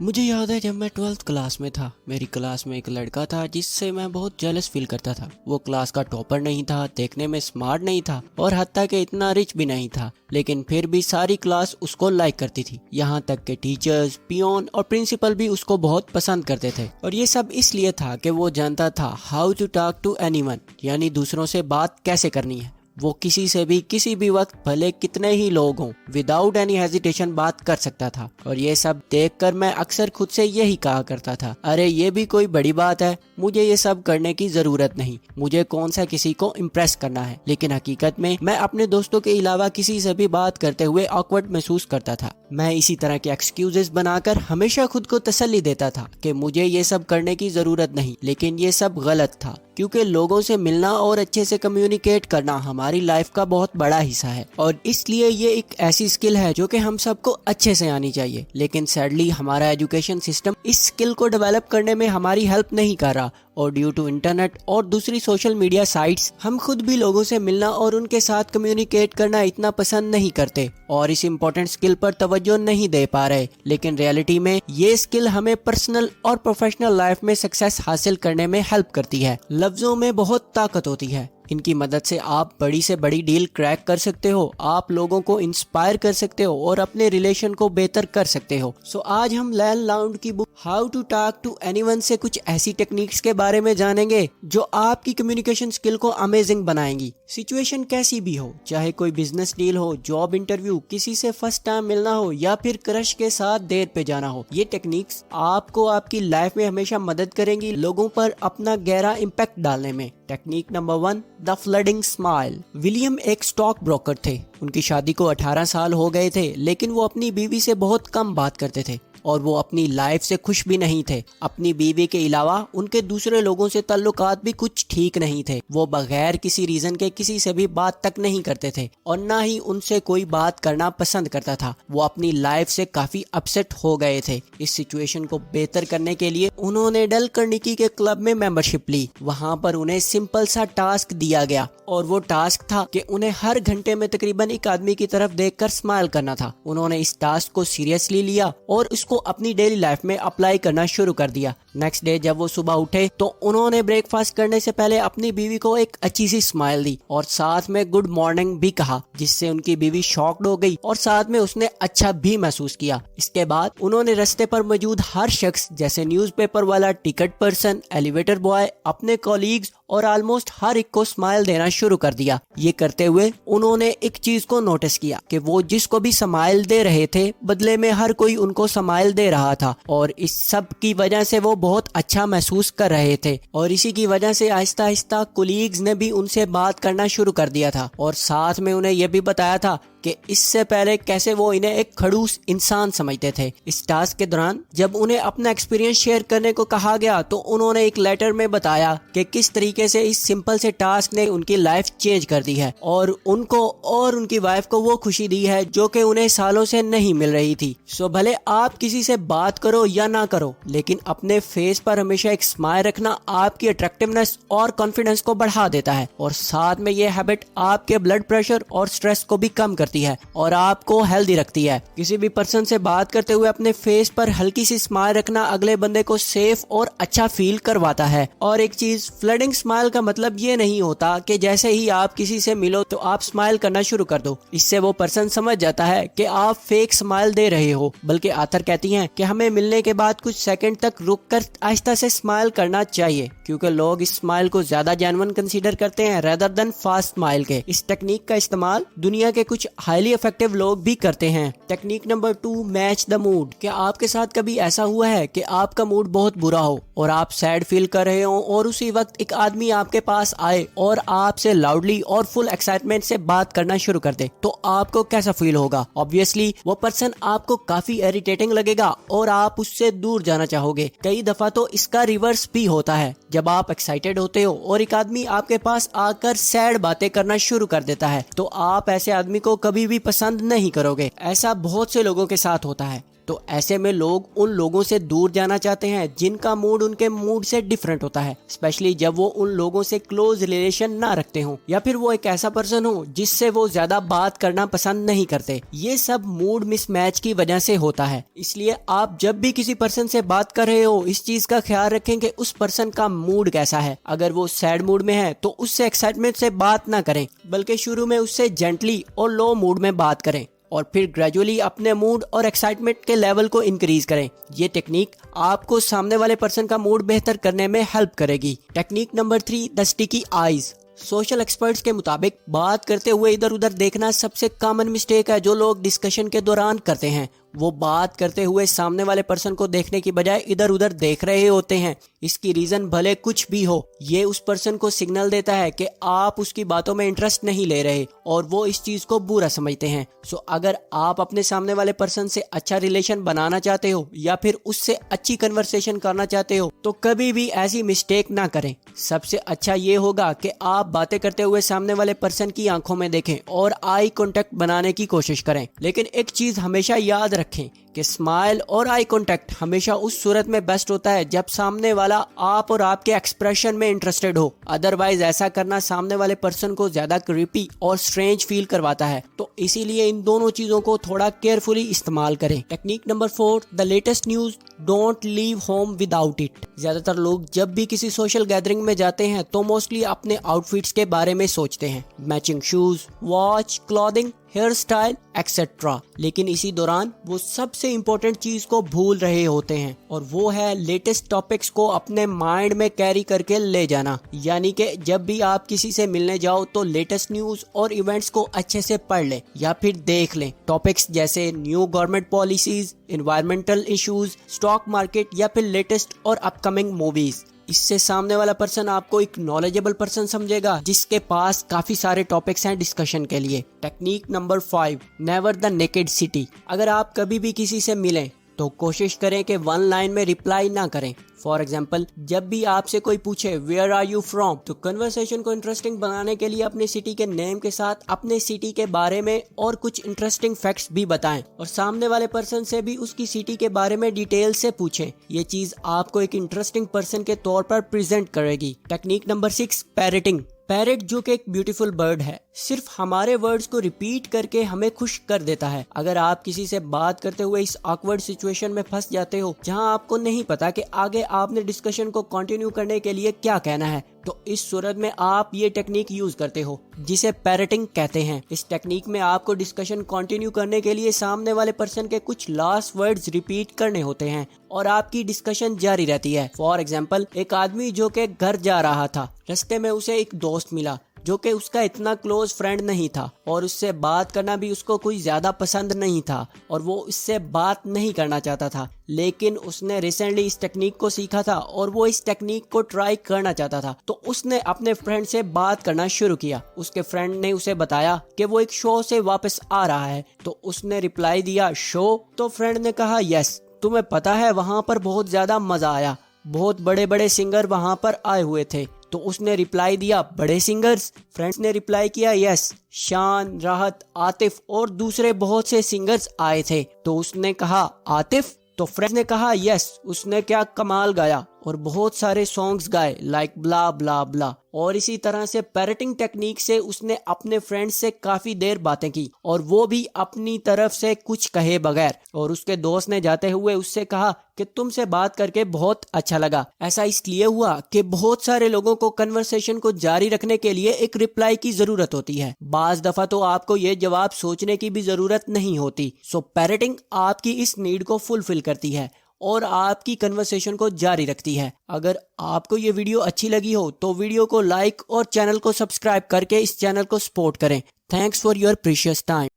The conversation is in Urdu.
مجھے یاد ہے جب میں 12th کلاس میں تھا، میری کلاس میں ایک لڑکا تھا جس سے میں بہت جیلس فیل کرتا تھا۔ وہ کلاس کا ٹاپر نہیں تھا، دیکھنے میں سمارٹ نہیں تھا اور حتیٰ کہ اتنا رچ بھی نہیں تھا، لیکن پھر بھی ساری کلاس اس کو لائک کرتی تھی، یہاں تک کہ ٹیچرز، پیون اور پرنسپل بھی اس کو بہت پسند کرتے تھے۔ اور یہ سب اس لیے تھا کہ وہ جانتا تھا how to talk to anyone ون، یعنی دوسروں سے بات کیسے کرنی ہے۔ وہ کسی سے بھی کسی بھی وقت بھلے کتنے ہی لوگ ہوں وداؤٹ اینی ہیزیٹیشن بات کر سکتا تھا۔ اور یہ سب دیکھ کر میں اکثر خود سے یہی کہا کرتا تھا، ارے یہ بھی کوئی بڑی بات ہے، مجھے یہ سب کرنے کی ضرورت نہیں، مجھے کون سا کسی کو امپریس کرنا ہے۔ لیکن حقیقت میں اپنے دوستوں کے علاوہ کسی سے بھی بات کرتے ہوئے آکورڈ محسوس کرتا تھا۔ میں اسی طرح کے ایکسکیوزز بنا کر ہمیشہ خود کو تسلی دیتا تھا کہ مجھے یہ سب کرنے کی ضرورت نہیں، لیکن یہ سب غلط تھا، کیونکہ لوگوں سے ملنا اور اچھے سے کمیونیکیٹ کرنا ہماری لائف کا بہت بڑا حصہ ہے، اور اس لیے یہ ایک ایسی اسکل ہے جو کہ ہم سب کو اچھے سے آنی چاہیے۔ لیکن سیڈلی ہمارا ایجوکیشن سسٹم اس اسکل کو ڈیولپ کرنے میں ہماری ہیلپ نہیں کر رہا، اور ڈیو ٹو انٹرنیٹ اور دوسری سوشل میڈیا سائٹس ہم خود بھی لوگوں سے ملنا اور ان کے ساتھ کمیونیکیٹ کرنا اتنا پسند نہیں کرتے اور اس امپورٹنٹ اسکل پر توجہ نہیں دے پا رہے۔ لیکن ریئلٹی میں یہ اسکل ہمیں پرسنل اور پروفیشنل لائف میں سکسیس حاصل کرنے میں ہیلپ کرتی ہے۔ لفظوں میں بہت طاقت ہوتی ہے، ان کی مدد سے آپ بڑی سے بڑی ڈیل کریک کر سکتے ہو، آپ لوگوں کو انسپائر کر سکتے ہو اور اپنے ریلیشن کو بہتر کر سکتے ہو۔ آج ہم لین لاؤنڈ کی book how to talk to anyone ون سے کچھ ایسی ٹیکنیکس کے بارے میں جانیں گے جو آپ کی کمیونیکیشن اسکل کو امیزنگ بنائیں گی۔ سچویشن کیسی بھی ہو، چاہے کوئی بزنس ڈیل ہو، جاب انٹرویو، کسی سے فرسٹ ٹائم ملنا ہو یا پھر کرش کے ساتھ ڈیٹ پہ جانا ہو، یہ ٹیکنیکس آپ کو آپ کی لائف میں ہمیشہ مدد کریں گی لوگوں پر اپنا گہرا امپیکٹ ڈالنے میں۔ ٹیکنیک نمبر 1، دا فلڈنگ اسمائل۔ ولیم ایک اسٹاک بروکر تھے، ان کی شادی کو 18 سال ہو گئے تھے، لیکن وہ اپنی بیوی سے بہت کم بات کرتے تھے اور وہ اپنی لائف سے خوش بھی نہیں تھے۔ اپنی بیوی کے علاوہ ان کے دوسرے لوگوں سے تعلقات بھی کچھ ٹھیک نہیں تھے، وہ بغیر کسی ریزن کے کسی سے بھی بات تک نہیں کرتے تھے اور نہ ہی ان سے کوئی بات کرنا پسند کرتا تھا۔ وہ اپنی لائف سے کافی اپسیٹ ہو گئے تھے۔ اس سچویشن کو بہتر کرنے کے لیے انہوں نے ڈیل کارنیگی کے کلب میں ممبرشپ لی۔ وہاں پر انہیں سمپل سا ٹاسک دیا گیا اور وہ ٹاسک تھا کہ انہیں ہر گھنٹے میں تقریباً ایک آدمی کی طرف دیکھ کر اسمائل کرنا تھا۔ انہوں نے اس ٹاسک کو سیریسلی لیا اور اس کو اپنی ڈیلی لائف میں اپلائی کرنا شروع کر دیا۔ نیکسٹ ڈے جب وہ صبح اٹھے تو انہوں نے بریک فاسٹ کرنے سے پہلے اپنی بیوی کو ایک اچھی سی اسمائل دی اور ساتھ میں گڈ مارننگ بھی کہا، جس سے ان کی بیوی شاکڈ ہو گئی اور ساتھ میں اس نے اچھا بھی محسوس کیا۔ اس کے بعد انہوں نے رستے پر موجود ہر شخص جیسے نیوز پیپر والا، ٹکٹ پرسن، ایلیویٹر بوائے، اپنے کولیگز اور آلموسٹ ہر ایک کو اسمائل دینا شروع کر دیا۔ یہ کرتے ہوئے انہوں نے ایک چیز کو نوٹس کیا کہ وہ جس کو بھی اسمائل دے رہے تھے بدلے میں ہر کوئی ان کو اسمائل دے رہا تھا، اور اس سب کی وجہ سے وہ بہت اچھا محسوس کر رہے تھے، اور اسی کی وجہ سے آہستہ آہستہ کولیگز نے بھی ان سے بات کرنا شروع کر دیا تھا، اور ساتھ میں انہیں یہ بھی بتایا تھا کہ اس سے پہلے کیسے وہ انہیں ایک کھڑوس انسان سمجھتے تھے۔ اس ٹاسک کے دوران جب انہیں اپنا ایکسپیرینس شیئر کرنے کو کہا گیا تو انہوں نے ایک لیٹر میں بتایا کہ کس طریقے سے اس سمپل سے ٹاسک نے ان کی لائف چینج کر دی ہے اور ان کو اور ان کی وائف کو وہ خوشی دی ہے جو کہ انہیں سالوں سے نہیں مل رہی تھی۔ بھلے آپ کسی سے بات کرو یا نہ کرو، لیکن اپنے فیس پر ہمیشہ ایک اسمائل رکھنا آپ کی اٹریکٹیونیس اور کانفیڈنس کو بڑھا دیتا ہے، اور ساتھ میں یہ ہیبٹ آپ کے بلڈ پریشر اور سٹریس کو بھی کم کرتی ہے اور آپ کو ہیلدی رکھتی ہے۔ کسی بھی پرسن سے بات کرتے ہوئے اپنے فیس پر ہلکی سی اسمائل رکھنا اگلے بندے کو سیف اور اچھا فیل کرواتا ہے۔ اور ایک چیز، فلڈنگ اسمائل کا مطلب یہ نہیں ہوتا کہ جیسے ہی آپ کسی سے ملو تو آپ اسمائل کرنا شروع کر دو، اس سے وہ پرسن سمجھ جاتا ہے کہ آپ فیک اسمائل دے رہے ہو، بلکہ آتھر کہتی ہیں کہ ہمیں ملنے کے بعد کچھ سیکنڈ تک رک کر آہستہ سے اسمائل کرنا چاہیے، کیونکہ لوگ اس اسمائل کو زیادہ جینون کنسیڈر کرتے ہیں ریدر دین فاسٹ اسمائل کے۔ اس ٹیکنیک کا استعمال دنیا کے کچھ ہائیلی افیکٹو لوگ بھی کرتے ہیں۔ Technique number 2، match the mood. کیا آپ کے ساتھ کبھی ایسا ہوا ہے کہ آپ کا موڈ بہت برا ہو اور آپ سیڈ فیل کر رہے ہوں اور اسی وقت ایک آدمی آپ کے پاس آئے اور آپ سے لاؤڈلی اور فل ایکسائٹمنٹ سے بات کرنا شروع کر دے تو آپ کو کیسا فیل ہوگا؟ obviously وہ پرسن آپ کو کافی اریٹیٹنگ لگے گا اور آپ اس سے دور جانا چاہو گے۔ کئی دفعہ تو اس کا ریورس بھی ہوتا ہے، جب آپ ایکسائٹیڈ ہوتے ہو اور ایک آدمی آپ کے پاس آ کر سیڈ باتیں کرنا شروع کر دیتا ہے تو آپ ایسے آدمی کو کبھی بھی پسند نہیں کرو گے۔ ایسا بہت سے لوگوں کے ساتھ ہوتا ہے۔ تو ایسے میں لوگ ان لوگوں سے دور جانا چاہتے ہیں جن کا موڈ ان کے موڈ سے ڈیفرنٹ ہوتا ہے، اسپیشلی جب وہ ان لوگوں سے کلوز ریلیشن نہ رکھتے ہوں یا پھر وہ ایک ایسا پرسن ہو جس سے وہ زیادہ بات کرنا پسند نہیں کرتے۔ یہ سب موڈ مس میچ کی وجہ سے ہوتا ہے، اس لیے آپ جب بھی کسی پرسن سے بات کر رہے ہو اس چیز کا خیال رکھیں کہ اس پرسن کا موڈ کیسا ہے۔ اگر وہ سیڈ موڈ میں ہے تو اس سے ایکسائٹمنٹ سے بات نہ کریں، بلکہ شروع میں اس سے جینٹلی اور لو موڈ میں بات کریں اور پھر گریجولی اپنے موڈ اور ایکسائٹمنٹ کے لیول کو انکریز کریں۔ یہ ٹیکنیک آپ کو سامنے والے پرسن کا موڈ بہتر کرنے میں ہیلپ کرے گی۔ ٹیکنیک نمبر 3، دی اسٹیکی آئیز۔ سوشل ایکسپرٹس کے مطابق بات کرتے ہوئے ادھر ادھر دیکھنا سب سے کامن مسٹیک ہے جو لوگ ڈسکشن کے دوران کرتے ہیں۔ وہ بات کرتے ہوئے سامنے والے پرسن کو دیکھنے کی بجائے ادھر ادھر دیکھ رہے ہوتے ہیں۔ اس کی ریزن بھلے کچھ بھی ہو، یہ اس پرسن کو سگنل دیتا ہے کہ آپ اس کی باتوں میں انٹرسٹ نہیں لے رہے اور وہ اس چیز کو برا سمجھتے ہیں۔ اگر آپ اپنے سامنے والے پرسن سے اچھا ریلیشن بنانا چاہتے ہو یا پھر اس سے اچھی کنورسیشن کرنا چاہتے ہو تو کبھی بھی ایسی مسٹیک نہ کریں۔ سب سے اچھا یہ ہوگا کہ آپ باتیں کرتے ہوئے سامنے والے پرسن کی آنکھوں میں دیکھیں اور آئی کانٹیکٹ بنانے کی کوشش کریں، لیکن ایک چیز ہمیشہ یاد رکھیں کہ اسمائل اور آئی کانٹیکٹ ہمیشہ اس صورت میں بیسٹ ہوتا ہے جب سامنے والا آپ اور آپ کے ایکسپریشن میں انٹرسٹڈ ہو، ادروائز ایسا کرنا سامنے والے پرسن کو زیادہ کریپی اور سٹرینج فیل کرواتا ہے، تو اسی لیے ان دونوں چیزوں کو تھوڑا کیئرفلی استعمال کریں۔ Technique number 4، the latest news, don't leave home without it. زیادہ تر لوگ جب بھی کسی سوشل گیدرنگ میں جاتے ہیں تو موسٹلی اپنے آؤٹ فٹس کے بارے میں سوچتے ہیں، matching shoes, watch, clothing, hair style etcetera, لیکن اسی دوران وہ سب سے امپورٹنٹ چیز کو بھول رہے ہوتے ہیں اور وہ ہے لیٹسٹ ٹاپکس کو اپنے مائنڈ میں کیری کر کے لے جانا۔ یعنی کہ جب بھی آپ کسی سے ملنے جاؤ تو لیٹسٹ نیوز اور ایونٹس کو اچھے سے پڑھ لیں یا پھر دیکھ لیں۔ ٹاپکس جیسے new government policies, environmental issues, stock market یا پھر لیٹسٹ اور اپ کمنگ موویز۔ اس سے سامنے والا پرسن آپ کو ایک نالجبل پرسن سمجھے گا جس کے پاس کافی سارے ٹاپکس ہیں ڈسکشن کے لیے۔ Technique number 5، never the naked city. اگر آپ کبھی بھی کسی سے ملیں تو کوشش کریں کہ ون لائن میں ریپلائی نہ کریں۔ فار ایگزامپل، جب بھی آپ سے کوئی پوچھے ویئر آر یو فرام، تو کنورسیشن کو انٹرسٹنگ بنانے کے لیے اپنے سٹی کے نیم کے ساتھ اپنے سٹی کے بارے میں اور کچھ انٹرسٹنگ فیکٹس بھی بتائیں اور سامنے والے پرسن سے بھی اس کی سٹی کے بارے میں ڈیٹیل سے پوچھیں۔ یہ چیز آپ کو ایک انٹرسٹنگ پرسن کے طور پر پریزنٹ کرے گی۔ Technique number 6، پیرٹنگ۔ پیرٹ جو کہ ایک بیوٹیفل برڈ ہے، صرف ہمارے ورڈز کو ریپیٹ کر کے ہمیں خوش کر دیتا ہے۔ اگر آپ کسی سے بات کرتے ہوئے اس آکورڈ سچویشن میں پھنس جاتے ہو جہاں آپ کو نہیں پتا کہ آگے آپ نے ڈسکشن کو کنٹینیو کرنے کے لیے کیا کہنا ہے، تو اس صورت میں آپ یہ ٹیکنیک یوز کرتے ہو جسے پیرٹنگ کہتے ہیں۔ اس ٹیکنیک میں آپ کو ڈسکشن کنٹینیو کرنے کے لیے سامنے والے پرسن کے کچھ لاسٹ ورڈز ریپیٹ کرنے ہوتے ہیں اور آپ کی ڈسکشن جاری رہتی ہے۔ فار ایگزامپل، ایک آدمی جو کہ گھر جا رہا تھا، رستے میں اسے ایک دوست ملا جو کہ اس کا اتنا کلوز فرینڈ نہیں تھا اور اس سے بات کرنا بھی اس کو کوئی زیادہ پسند نہیں تھا اور وہ اس سے بات نہیں کرنا چاہتا تھا، لیکن اس نے ریسنٹلی اس ٹیکنیک کو سیکھا تھا اور وہ اس ٹیکنیک کو ٹرائی کرنا چاہتا تھا، تو اس نے اپنے فرینڈ سے بات کرنا شروع کیا۔ اس کے فرینڈ نے اسے بتایا کہ وہ ایک شو سے واپس آ رہا ہے، تو اس نے ریپلائی دیا، شو؟ تو فرینڈ نے کہا، یس، تمہیں پتا ہے وہاں پر بہت زیادہ مزہ آیا، بہت بڑے بڑے سنگر وہاں پر آئے ہوئے تھے۔ تو اس نے ریپلائی دیا، بڑے سنگرز؟ فرینڈز نے ریپلائی کیا، یس، شان، راحت، عاطف اور دوسرے بہت سے سنگرز آئے تھے۔ تو اس نے کہا، عاطف؟ تو فرینڈز نے کہا، یس، اس نے کیا کمال گایا اور بہت سارے سانگز گائے، لائک بلا بلا بلا۔ اور اسی طرح سے پیرٹنگ ٹیکنیک سے اس نے اپنے فرینڈ سے کافی دیر باتیں کی اور وہ بھی اپنی طرف سے کچھ کہے بغیر، اور اس کے دوست نے جاتے ہوئے اس سے کہا کہ تم سے بات کر کے بہت اچھا لگا۔ ایسا اس لیے ہوا کہ بہت سارے لوگوں کو کنورسیشن کو جاری رکھنے کے لیے ایک ریپلائی کی ضرورت ہوتی ہے، بعض دفعہ تو آپ کو یہ جواب سوچنے کی بھی ضرورت نہیں ہوتی۔ پیرٹنگ آپ کی اس نیڈ کو فلفل کرتی ہے اور آپ کی کنورسیشن کو جاری رکھتی ہے۔ اگر آپ کو یہ ویڈیو اچھی لگی ہو تو ویڈیو کو لائک اور چینل کو سبسکرائب کر کے اس چینل کو سپورٹ کریں۔ Thanks for your precious time.